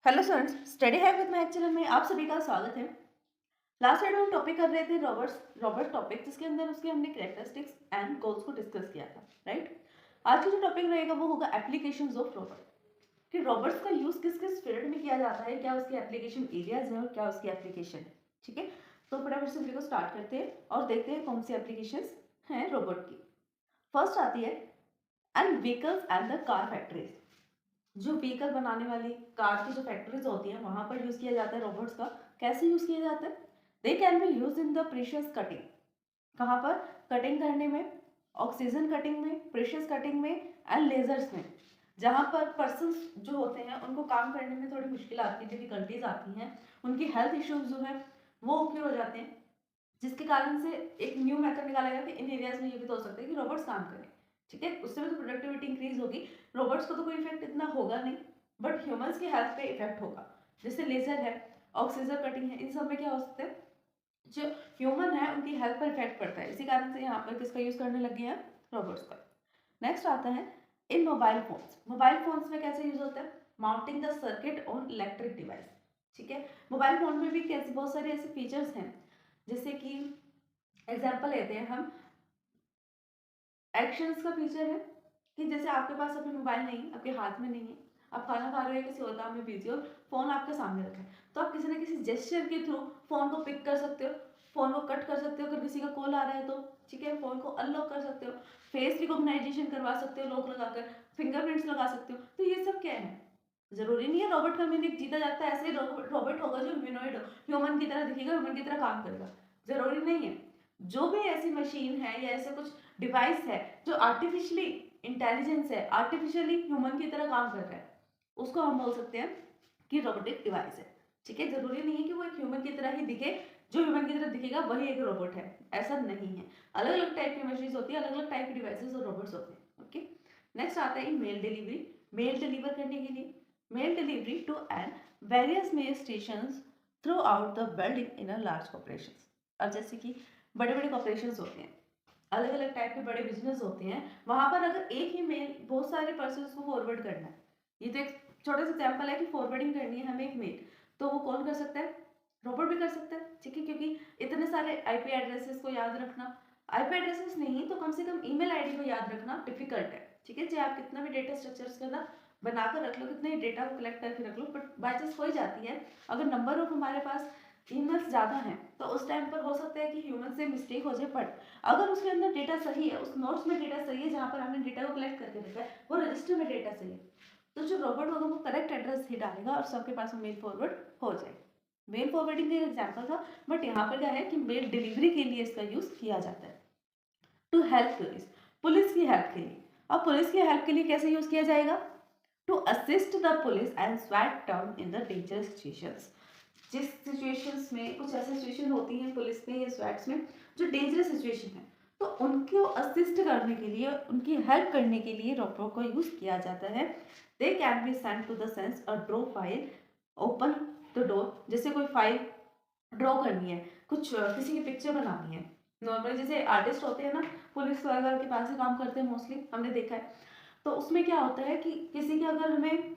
Hello students, study है with math channel में आप सभी का स्वागत है। लास्ट टाइम हम टॉपिक कर रहे थे रॉबर्ट टॉपिक, जिसके अंदर उसके हमने कैरेक्टरिस्टिक्स एंड गोल्स को डिस्कस किया था, राइट। आज का जो टॉपिक रहेगा वो होगा एप्लीकेशंस ऑफ रॉबर्ट, कि रॉबर्ट्स का यूज किस किस फील्ड में किया जाता है, क्या उसकी एप्लीकेशन एरियाज है और क्या उसकी एप्लीकेशन है। ठीक है, तो फटाफट से वीडियो को स्टार्ट करते हैं और देखते हैं कौन सी एप्लीकेशन हैं रॉबर्ट की। फर्स्ट आती है and vehicles and the car factories. जो व्हीकल बनाने वाली कार की जो फैक्ट्रीज होती है वहां पर यूज किया जाता है रोबोट्स का। कैसे यूज किया जाता है? They can B use in the precious cutting. कहाँ पर? कटिंग करने में, ऑक्सीजन कटिंग में, प्रीशियस कटिंग में एंड लेजर्स में। जहाँ पर पर्सन जो होते हैं उनको काम करने में थोड़ी मुश्किल आती है, डिफिकल्टीज आती हैं, उनकी हेल्थ इश्यूज जो है वो क्योर हो जाते हैं, जिसके कारण से एक न्यू मेथड निकाला गया कि इन एरियाज में ये भी तो हो सकता है कि रोबोट्स काम करें। ठीक है, उससे भी तो प्रोडक्टिविटी इंक्रीज होगी। रोबोट्स को तो कोई इफेक्ट इतना होगा नहीं, बट ह्यूमंस की हेल्थ पे इफेक्ट होगा। जैसे लेजर है, ऑक्सीजन कटिंग है, इन सब में क्या हो सकता है, जो ह्यूमन है उनकी हेल्थ पर इफेक्ट पड़ता है। इसी कारण से यहाँ पर किसका यूज करने लगे हैं? रोबोट्स का। नेक्स्ट आता है इन मोबाइल फोन्स। मोबाइल फोन्स में कैसे यूज होता है? Mounting the circuit on electric device. ठीक है, मोबाइल फोन में भी कैसे बहुत सारे ऐसे फीचर्स हैं, जैसे कि एग्जाम्पल लेते हैं हम, एक्शंस का फीचर है कि जैसे आपके पास अभी मोबाइल नहीं, आपके हाथ में नहीं है, आप खाना खा रहे हो, किसी और काम में बिजी हो, फोन आपके सामने रखा है, तो आप किसी न किसी जेस्चर के थ्रू फोन को पिक कर सकते हो, फोन को कट कर सकते हो अगर किसी का कॉल आ रहा है तो। ठीक है, फोन को अनलॉक कर सकते हो, फेस रिकॉग्नाइजेशन करवा सकते हो लॉक लगाकर, फिंगरप्रिंट्स लगा सकते हो। तो ये सब क्या है? जरूरी नहीं है रोबोट का मीनिंग जीता जाता है, ऐसे ही रोबोट होगा जो ह्यूमनॉइड हो, ह्यूमन की तरह दिखेगा, ह्यूमन की तरह काम करेगा, जरूरी नहीं है। जो भी ऐसी मशीन है या ऐसे कुछ डिवाइस है जो आर्टिफिशियली इंटेलिजेंस है, आर्टिफिशियली ह्यूमन की तरह काम कर रहा है, उसको हम बोल सकते हैं कि रोबोटिक डिवाइस है। ठीक है, जरूरी नहीं है कि वो एक ह्यूमन की तरह ही दिखे, जो ह्यूमन की तरह दिखेगा वही एक रोबोट है, ऐसा नहीं है। अलग अलग टाइप की मशीन होती है, अलग अलग टाइप की डिवाइसेस और रोबोट्स होते हैं। ओके, नेक्स्ट आता है मेल डिलीवरी। मेल डिलीवर करने के लिए, mail delivery to and various mail station throughout the world in a large corporation. अब जैसे कि बड़े बड़े कॉर्पोरेशन होते हैं, अलग अलग टाइप के बड़े बिजनेस होते हैं, वहां पर अगर एक ही मेल बहुत सारे पर्सन को फॉरवर्ड करना है, ये तो एक छोटा सा एग्जाम्पल है कि फॉरवर्डिंग करनी है हमें एक मेल, तो वो कौन कर सकता है? रोबोट भी कर सकता है। ठीक है, क्योंकि इतने सारे आईपी एड्रेसेस को याद रखना, आईपी एड्रेसेस नहीं तो कम से कम ईमेल आईडी को याद रखना डिफिकल्ट है। ठीक है, चाहे आप कितना भी डेटा स्ट्रक्चर्स करना बनाकर रख लो, कितने डेटा को कलेक्ट करके रख लो, बट बाई चांस हो ही जाती है। अगर नंबर ऑफ हमारे पास ईमेल्स ज़्यादा हैं तो उस टाइम पर हो सकता है कि ह्यूमन से मिस्टेक हो जाए, बट अगर उसके अंदर डेटा सही है, उस नोट्स में डेटा सही है, जहाँ पर हमने डेटा को कलेक्ट करके रखा है वो रजिस्टर में डेटा सही है, तो जो रोबोट होगा वो करेक्ट एड्रेस ही डालेगा और सबके पास वो मेल फॉरवर्ड हो जाए। मेल फॉरवर्डिंग का एग्जाम्पल था, बट यहाँ पर क्या है कि मेल डिलीवरी के लिए इसका यूज किया जाता है। टू हेल्प पुलिस, पुलिस की हेल्प के लिए। अब पुलिस की हेल्प के लिए कैसे यूज किया जाएगा? To assist the police and swat down in the dangerous situations. जिस सिचुएशंस में कुछ ऐसी सिचुएशन होती हैं पुलिस में या स्वैट्स में जो डेंजरस सिचुएशन है, तो उनको असिस्ट करने के लिए, उनकी हेल्प करने के लिए रोबोट को यूज किया जाता है। They can be sent to the sense a draw file, open the door. जैसे कोई फाइल ड्रॉ करनी है, कुछ किसी की पिक्चर बनानी है, नॉर्मली जैसे आर्टिस्ट होते हैं ना, पुलिस वगैरह के पास ही काम करते हैं मोस्टली, हमने देखा है। तो उसमें क्या होता है कि किसी के अगर हमें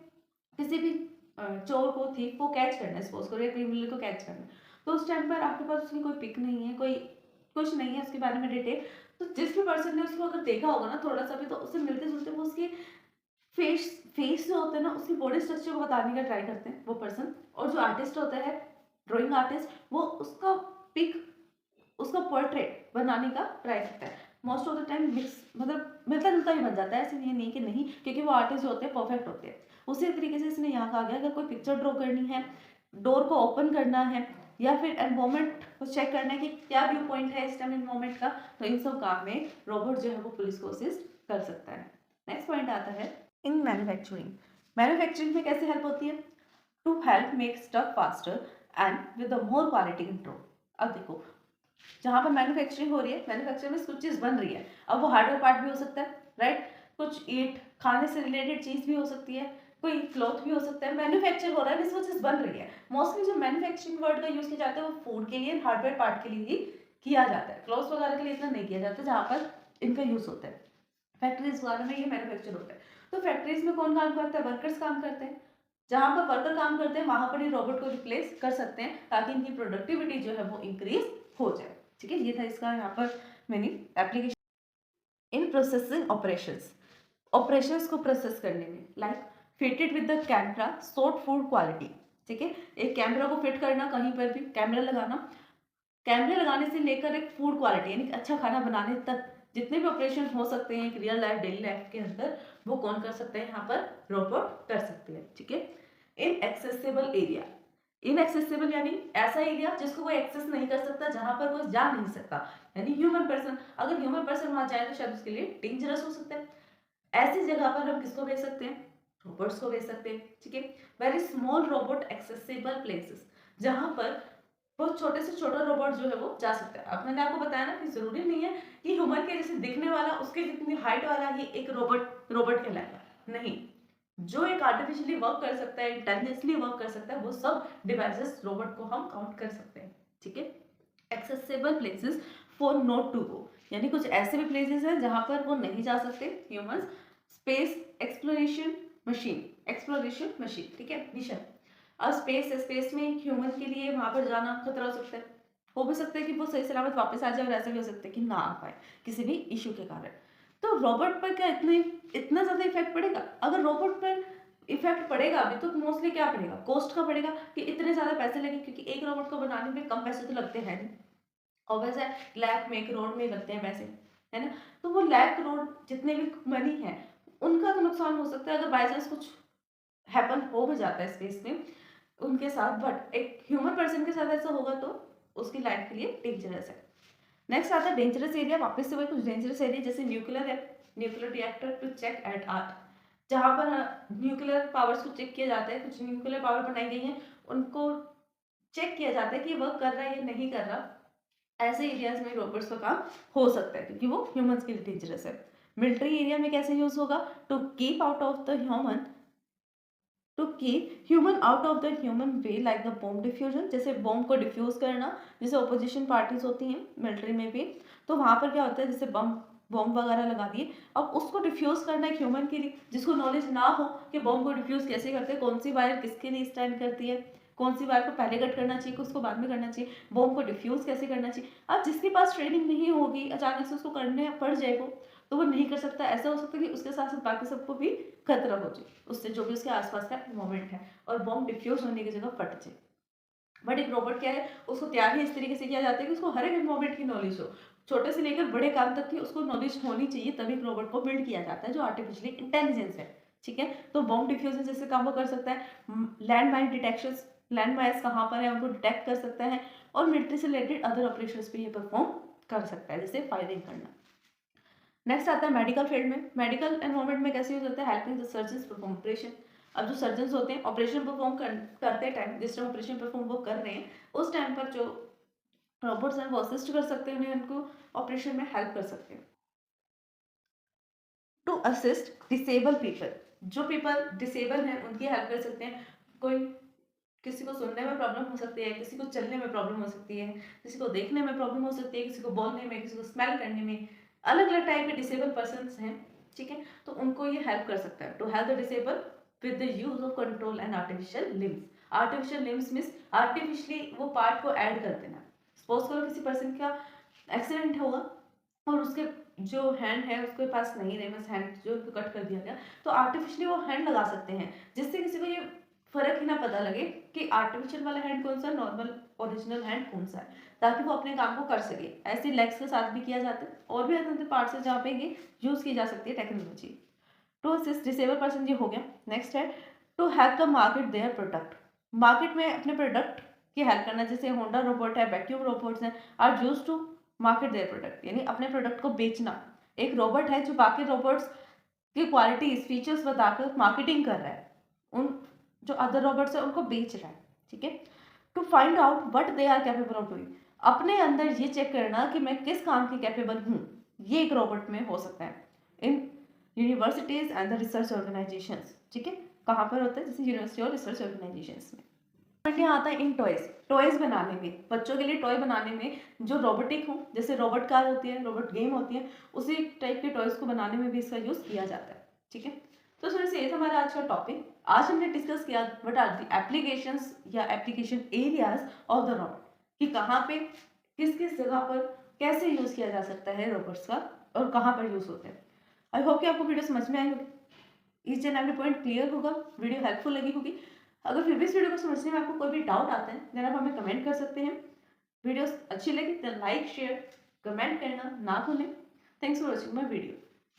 किसी भी चोर को, थीफ को कैच करना है, सपोज करो, या क्रिमिनल को कैच करना है, तो उस टाइम पर आपके पास उसकी कोई पिक नहीं है, कोई कुछ नहीं है उसके बारे में डिटेल, तो जिस भी पर्सन ने उसको अगर देखा होगा ना थोड़ा सा भी, तो उससे मिलते जुलते वो उसके फेस फेस जो होता है ना, उसकी बॉडी स्ट्रक्चर को बताने का ट्राई करते हैं वो पर्सन। और जो आर्टिस्ट होता है, ड्राइंग आर्टिस्ट, वो उसका पिक, उसका पोर्ट्रेट बनाने का ट्राई करता है। Most of the time mix, मतलब मिलता जुलता ही बन जाता है, ऐसे ये नहीं कि नहीं, क्योंकि वो आर्टिस्ट जो होते हैं परफेक्ट होते हैं। उसी तरीके से इसने यहाँ कहा गया अगर कोई पिक्चर ड्रॉ करनी है, डोर को ओपन करना है, या फिर एनवायरमेंट को चेक करना है कि क्या व्यू पॉइंट है इस टाइम एनवायरमेंट का, तो इन सब काम में रोबोट जो है वो पुलिस को असिस्ट कर सकता है। नेक्स्ट पॉइंट आता है इन मैन्युफैक्चरिंग। मैन्युफैक्चरिंग में कैसे हेल्प होती है? To help make stuff faster and with more quality control. अब देखो, जहाँ पर मैन्युफैक्चरिंग हो रही है, मैन्युफैक्चरिंग में कुछ चीज़ बन रही है, अब वो हार्डवेयर पार्ट भी हो सकता है, राइट, कुछ ईट खाने से रिलेटेड चीज़ भी हो सकती है, कोई क्लॉथ भी हो सकता है, मैन्युफैक्चर हो रहा है, जिस वो चीज़ बन रही है। मोस्टली जो मैन्युफैक्चरिंग वर्ड का यूज़ किया जाता है वो फूड के लिए, हार्डवेयर पार्ट के लिए ही किया जाता है, क्लॉथ्स वगैरह के लिए इतना नहीं किया जाता जहाँ पर इनका यूज़ होता है। फैक्ट्रीज वगैरह में ये मैन्युफैक्चर होता है। तो फैक्ट्रीज में कौन काम करता है? वर्कर्स काम करते हैं। जहाँ पर वर्कर काम करते हैं वहां पर ये रोबोट को रिप्लेस कर सकते हैं ताकि इनकी प्रोडक्टिविटी जो है वो इंक्रीज हो जाए। ठीक है, ये था इसका यहाँ पर meaning. Application in processing operations, operations को प्रोसेस करने में, like fitted with the camera sort food quality. ठीक है, एक कैमरा को फिट करना, कहीं पर भी कैमरा लगाना, कैमरे लगाने से लेकर एक फूड क्वालिटी यानी अच्छा खाना बनाने तक जितने भी ऑपरेशन हो सकते हैं एक रियल लाइफ डेली लाइफ के अंदर, वो कौन कर सकते हैं, यहाँ पर रोबोट कर सकते हैं। ठीक है, इन एक्सेसिबल एरिया, इनएक्सेसिबल यानी ऐसा एरिया जिसको कोई एक्सेस नहीं कर सकता, जहां पर कोई जा नहीं सकता, यानी ह्यूमन पर्सन, अगर ह्यूमन पर्सन वहां जाए तो शायद उसके लिए डेंजरस हो सकता है। ऐसी जगह पर हम किसको भेज सकते हैं, रोबोट्स को भेज सकते हैं। ठीक है, very small robot accessible places, जहां पर बहुत छोटे से छोटा रोबोट जो है वो जा सकता है। अब मैंने आपको बताया ना कि जरूरी नहीं है कि ह्यूमन के जैसे दिखने वाला उसके जितनी हाइट वाला ही एक रोबोट रोबोट कहलाएगा, नहीं, जो एक आर्टिफिशियली वर्क कर सकता है, इंटेलिजेंटली वर्क कर सकता है, वो सब डिवाइसेस रोबोट को हम काउंट कर सकते हैं। ठीक है, accessible places for not to go, यानी कुछ ऐसे भी प्लेसेस हैं जहां पर वो नहीं जा सकते humans. Space exploration machine, exploration machine, ठीक है, मिशन। अब स्पेस में ह्यूमन के लिए वहां पर जाना खतरा हो सकता है, हो भी सकता है कि वो सही सलामत वापस आ जाए, और ऐसा भी हो सकता है कि ना आ पाए किसी भी इशू के कारण। तो रोबोट पर क्या इतना ज्यादा इफेक्ट पड़ेगा? अगर रोबोट पर इफेक्ट पड़ेगा भी तो मोस्टली क्या पड़ेगा, कॉस्ट का पड़ेगा, कि इतने ज्यादा पैसे लगे, क्योंकि एक रोबोट को बनाने में कम पैसे तो लगते हैं नहीं, ऑब्वियस है, लाख में करोड़ में लगते हैं पैसे, है ना। तो वो लाख करोड़ जितने भी मनी है उनका तो नुकसान हो सकता है अगर बाई चांस कुछ हैपन हो भी जाता है स्पेस में उनके साथ, बट एक ह्यूमन पर्सन के साथ ऐसा होगा तो उसकी लाइफ के लिए डेंजरस है। नेक्स्ट आता है डेंजरस एरिया। वापस से वही कुछ डेंजरस एरिया, जैसे न्यूक्लियर है, nuclear reactor to check at art, जहां पर न्यूक्लियर पावर्स को चेक किया जाता है, कुछ न्यूक्लियर पावर बनाई गई है, उनको चेक किया जाता है कि वर्क कर रहा है या नहीं कर रहा। ऐसे एरियाज में रोबोट्स का काम हो सकता है क्योंकि वो ह्यूमंस के लिए डेंजरस है। मिलिट्री एरिया में कैसे यूज होगा, to keep out of the human, to keep human out of the human way, like the bomb diffusion, जैसे बॉम्ब को डिफ्यूज करना, जैसे ओपोजिशन पार्टीज होती हैं मिलिट्री में भी, तो वहां पर क्या होता है, जैसे बॉम्ब वगैरह लगा दिए, अब उसको डिफ्यूज करना एक ह्यूमन के लिए जिसको नॉलेज ना हो कि बॉम्ब को डिफ्यूज कैसे करते हैं, कौन सी वायर किसके लिए स्टैंड करती है, कौन सी वायर को पहले कट करना चाहिए, उसको बाद में करना चाहिए, बॉम्ब को डिफ्यूज कैसे करना चाहिए। अब जिसके पास ट्रेनिंग नहीं होगी, अचानक से उसको करने पड़ जाए वो, तो वो नहीं कर सकता। ऐसा हो सकता है कि उसके साथ साथ बाकी सबको भी खतरा हो जाए, उससे जो भी उसके आसपास का इन्वायरमेंट है, और बॉम्ब डिफ्यूज होने की जगह फट जाए। बट एक रोबोट क्या है, उसको तैयार ही इस तरीके से किया जाता है कि उसको हर एक इन्वायरमेंट की नॉलेज हो, छोटे से लेकर बड़े काम तक की उसको नॉलेज होनी चाहिए, तभी एक रोबोट को बिल्ड किया जाता है जो आर्टिफिशियली इंटेलिजेंस है। ठीक है, तो बॉम्ब डिफ्यूजन जैसे काम वो कर सकता है, land mine detection, land mines कहाँ पर है उनको डिटेक्ट कर सकता है, और मिलिट्री से रिलेटेड अदर ऑपरेशंस भी ये परफॉर्म कर सकता है, जैसे फायरिंग करना। नेक्स्ट आता है मेडिकल फील्ड में। मेडिकल एनवायरमेंट में कैसे यूज होता है, helping the surgeons perform operation. अब जो सर्जन्स होते हैं ऑपरेशन परफॉर्म करते टाइम, जिस टाइम ऑपरेशन परफॉर्म वो कर रहे हैं, उस टाइम पर जो रोबोट्स हैं वो असिस्ट कर सकते हैं उन्हें, उनको ऑपरेशन में हेल्प कर सकते हैं। टू असिस्ट डिसेबल पीपल, जो पीपल डिसेबल हैं उनकी हेल्प कर सकते हैं। कोई किसी को सुनने में प्रॉब्लम हो सकती है, किसी को चलने में प्रॉब्लम हो सकती है, किसी को देखने में प्रॉब्लम हो सकती है, किसी को बोलने में, किसी को स्मेल करने में, अलग अलग टाइप के डिसेबल पर्सन हैं। ठीक है, तो उनको ये हेल्प कर सकता है। To help the disable with the use of control and artificial limbs. Artificial limbs means artificially वो पार्ट को ऐड कर देना। सपोज करो किसी पर्सन का एक्सीडेंट होगा और उसके जो हैंड है उसके पास नहीं रहे, बस हैंड जो कट कर दिया गया, तो आर्टिफिशियली वो हैंड लगा सकते हैं, जिससे किसी को ये फर्क ही ना पता लगे कि आर्टिफिशियल वाला हैंड कौन सा है, नॉर्मल ओरिजिनल हैंड कौन सा है, ताकि वो अपने काम को कर सके। ऐसे लेग्स के साथ भी किया जाता है, और भी ऐसे पार्ट्स है जहाँ पे ये यूज की जा सकती है technology. To assist disable person ये हो गया। नेक्स्ट है to help the market their product. Market में अपने प्रोडक्ट की हेल्प करना, जैसे होंडा रोबोट है, वैक्यूम रोबोट्स हैं, are use to market their product, यानी अपने प्रोडक्ट को बेचना। एक रोबोट है जो बाकी रोबोट्स की क्वालिटी फीचर्स बताकर मार्केटिंग कर रहा है, उन जो अदर रोबोट्स है उनको बेच रहा है। ठीक है, to find out what they are capable of doing, अपने अंदर ये चेक करना कि मैं किस काम की कैपेबल हूँ, ये एक रोबोट में हो सकता है। In universities and the research organisations, ठीक है, कहाँ पर होता है, जैसे यूनिवर्सिटी और रिसर्च ऑर्गेनाइजेशंस में। यहाँ आता है इन टॉयज, टॉयज बनाने में, बच्चों के लिए टॉय बनाने में जो रोबोटिक हो, जैसे रोबोट कार होती है, रोबोट गेम होती है, उसी टाइप के टॉयज को बनाने में भी इसका यूज किया जाता है। ठीक है, तो सर से ये था हमारा आज का टॉपिक। आज हमने डिस्कस किया व्हाट आर द एप्लीकेशंस या application areas of the robot, कि कहाँ पे किस किस जगह पर कैसे यूज़ किया जा सकता है रोबोट्स का और कहाँ पर यूज़ होते हैं। आई होप कि आपको वीडियो समझ में आई होगी, each and every point clear होगा, वीडियो हेल्पफुल लगी होगी। अगर फिर भी इस वीडियो को समझने में आपको कोई भी डाउट आता है देन आप हमें कमेंट कर सकते हैं। वीडियोस अच्छी लगी तो लाइक शेयर कमेंट करना ना भूलें। Thanks for watching my video.